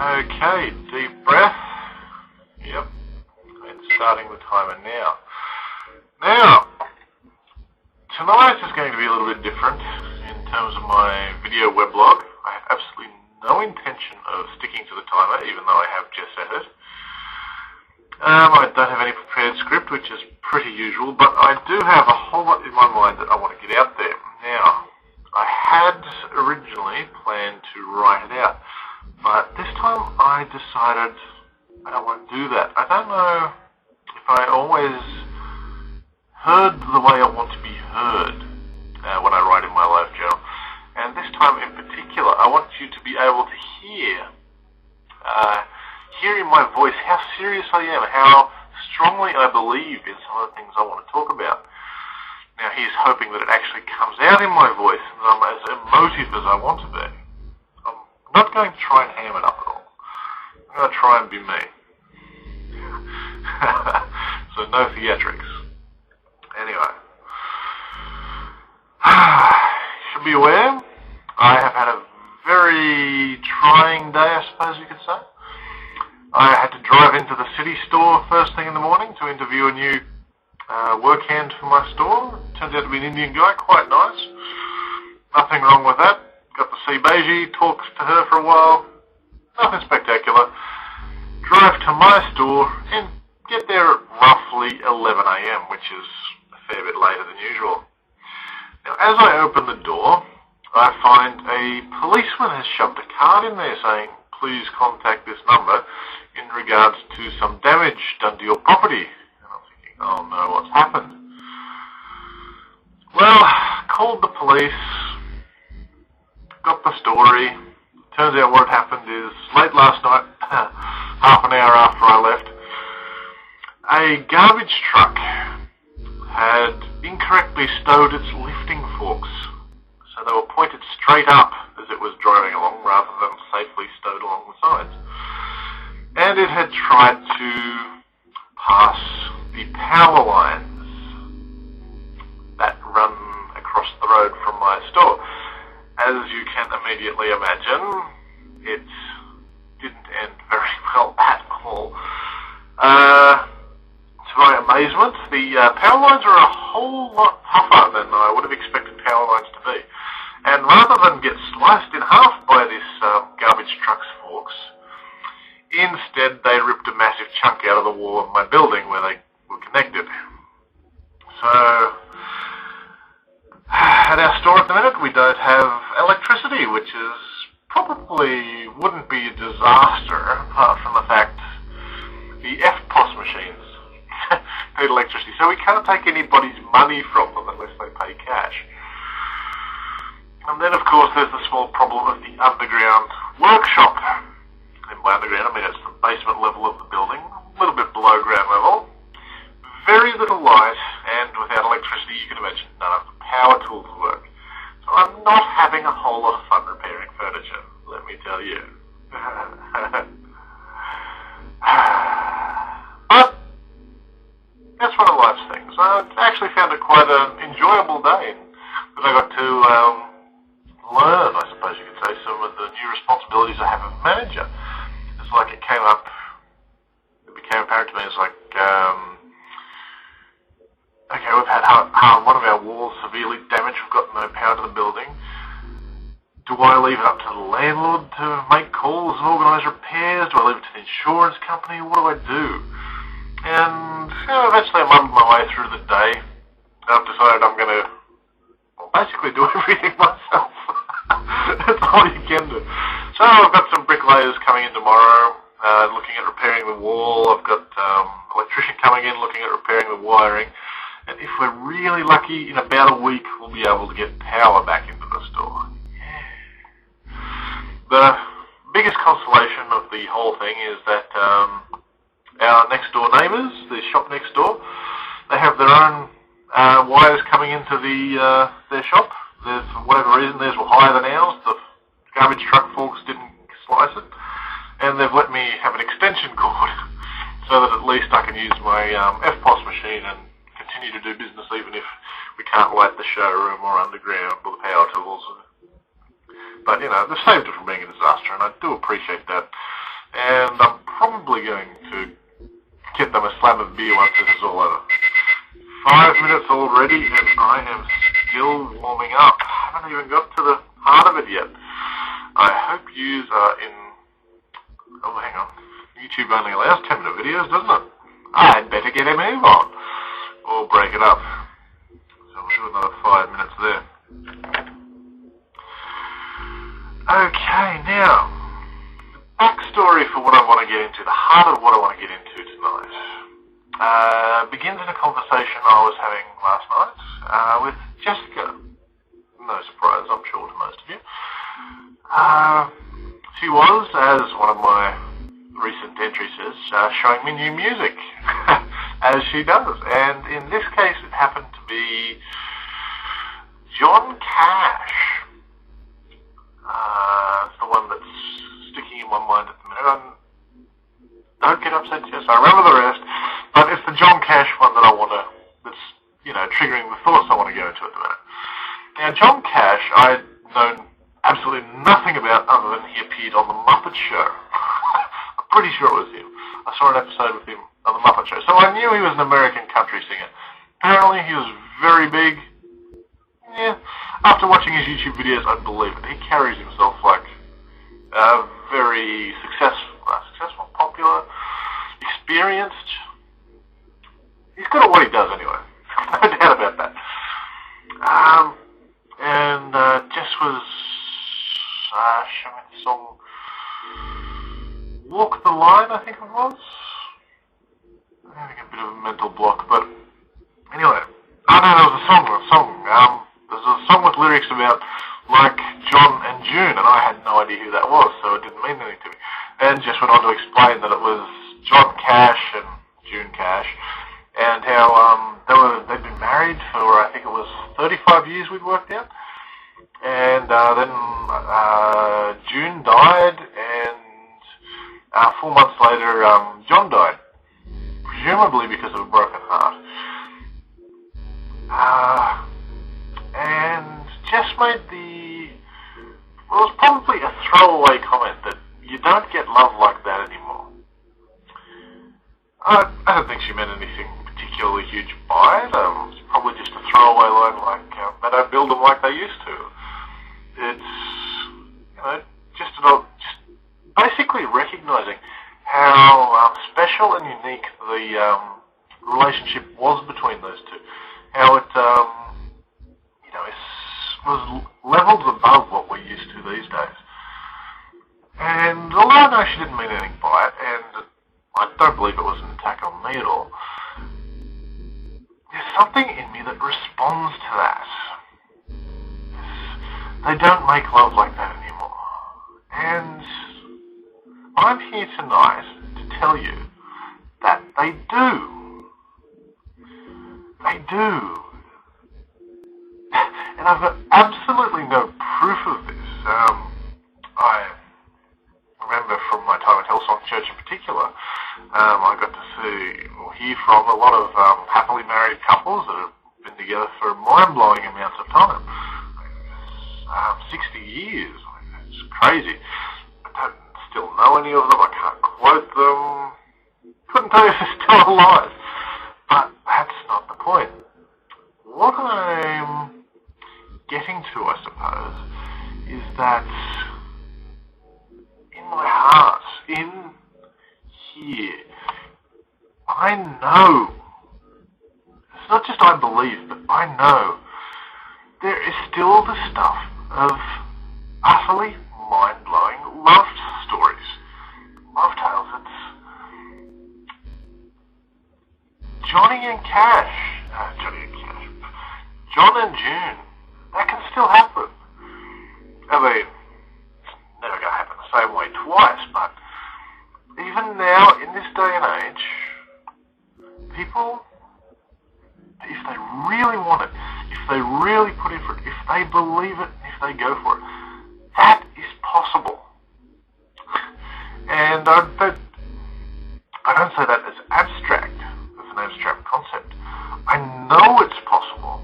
Okay, deep breath. Yep, and starting the timer now. Now, tonight is going to be a little bit different in terms of my video weblog. I have absolutely no intention of sticking to the timer, even though I have just set it. I don't have any prepared script, which is pretty usual, but I do have a whole lot in my mind that I want to get out there. Now, I had originally planned to write it out, but this time I decided I don't want to do that. I don't know if I always heard the way I want to be heard when I write in my life journal. And this time in particular, I want you to be able to hear in my voice how serious I am, how strongly I believe in some of the things I want to talk about. Now, he's hoping that it actually comes out in my voice and that I'm as emotive as I want to be. I'm not going to try and ham it up at all. I'm going to try and be me. So no theatrics. Anyway. Should be aware, I have had a very trying day, I suppose you could say. I had to drive into the city store first thing in the morning to interview a new workhand for my store. Turns out to be an Indian guy, quite nice. Nothing wrong with that. Got to see Beiji, talked to her for a while. Nothing spectacular. Drive to my store and get there at roughly 11 a.m, which is a fair bit later than usual. Now, as I open the door, I find a policeman has shoved a card in there saying, please contact this number in regards to some damage done to your property. And I'm thinking, oh no, what's happened? Well, called the police, got the story. Turns out what had happened is, late last night, half an hour after I left, a garbage truck had incorrectly stowed its lifting forks. So they were pointed straight up as it was driving along rather than safely stowed along the sides. And it had tried to pass the power lines that run across the road from my store. As you can immediately imagine, it didn't end very well at all. To my amazement, the power lines are a whole lot tougher than I would have expected power lines to be. And rather than get sliced in half by this garbage truck's forks, instead they ripped a massive chunk out of the wall of my building where they were connected. So, at our store at the minute we don't have electricity, which is probably wouldn't be a disaster apart from the fact the FPOS machines need electricity. So we can't take anybody's money from them unless they pay cash. And then, of course, there's the small problem of the underground workshop. And by underground, I mean it's the basement level of the building, a little bit below ground level. Very little light, and without electricity, you can imagine none of the power tools work. So I'm not having a whole lot of fun repairing furniture, let me tell you. But that's one of life's things. I actually found it quite an enjoyable day, because I got to learn, I suppose you could say, some of the new responsibilities I have as manager. It's like it became apparent to me, it's like, okay, we've had one of our walls severely damaged, we've got no power to the building. Do I leave it up to the landlord to make calls and organise repairs? Do I leave it to the insurance company? What do I do? And eventually I mumbled my way through the day. I've decided I'm going to basically do everything myself. That's all you can do. So I've got some bricklayers coming in tomorrow, looking at repairing the wall. I've got electrician coming in, looking at repairing the wiring. And if we're really lucky, in about a week, we'll be able to get power back into the store. Yeah. The biggest consolation of the whole thing is that our next door neighbours, the shop next door, they have their own wires coming into their shop. For whatever reason, theirs were higher than ours. The garbage truck forks didn't slice it. And they've let me have an extension cord so that at least I can use my FPOS machine and continue to do business even if we can't light the showroom or underground or the power tools. But, they've saved it from being a disaster, and I do appreciate that. and I'm probably going to get them a slab of beer once this is all over. 5 minutes already, and I am still warming up. I haven't even got to the heart of it yet. I hope you are in... Oh, hang on. YouTube only allows 10-minute videos, doesn't it? I'd better get a move on, or break it up. So we'll do another 5 minutes there. Okay, now, the backstory for what I want to get into, the heart of what I want to get into tonight, begins in a conversation I was having last night with Jessica. No surprise, I'm sure, to most of you. She was, as one of my recent entries says, showing me new music, as she does. And in this case, it happened to be John Cash. It's the one that's sticking in my mind at the minute. Don't get upset, Jess, I remember the rest. But it's the John Cash one that I want to, that's, triggering the thoughts I want to go into at the minute. Now, John Cash, I'd known absolutely nothing about other than he appeared on The Muppet Show. I'm pretty sure it was him. I saw an episode with him on The Muppet Show. So I knew he was an American country singer. Apparently he was very big. Yeah. After watching his YouTube videos, I believe it. He carries himself like a very successful, popular, experienced. He's good at what he does anyway. No doubt about that. And Jess was showing the song Walk the Line, I think it was. I'm having a bit of a mental block, but anyway. Oh no, there was a song. There's a song with lyrics about like John and June, and I had no idea who that was, so it didn't mean anything to me. And Jess went on to explain that it was John Cash and June Cash, and how they'd been married for, I think it was 35 years we'd worked out. And then June died, and 4 months later, John died, presumably because of a broken heart. And Jess made it was probably a throwaway comment that you don't get love like that anymore. I don't think she meant anything particularly huge by it. It's probably just a throwaway line like, they don't build them like they used to. It's, just basically recognising how special and unique the relationship was between those two. How it, was levels above what we're used to these days. And although I know she didn't mean anything by it, and I don't believe it was an attack on me at all, there's something in me that responds to that. They don't make love like that anymore. And I'm here tonight to tell you that they do. They do. And I've got absolutely no proof of this. I remember from my time at Hillsong Church in particular, I got to see or hear from a lot of happily married couples that have been together for mind-blowing amounts of time. 60 years. It's crazy. I don't still know any of them. I can't quote them. Couldn't tell you if they're still alive. But that's not the point. What I'm getting to, I suppose, is that in my heart, in here, I know, it's not just I believe, but I know there is still the stuff of utterly mind-blowing love stories, love tales. It's Johnny and John and June. That can still happen. I mean, it's never going to happen the same way twice, but even now, in this day and age, people, if they really want it, if they really put in for it, if they believe it, if they go for it, that is possible. And I don't say that as abstract, as an abstract concept. I know it's possible.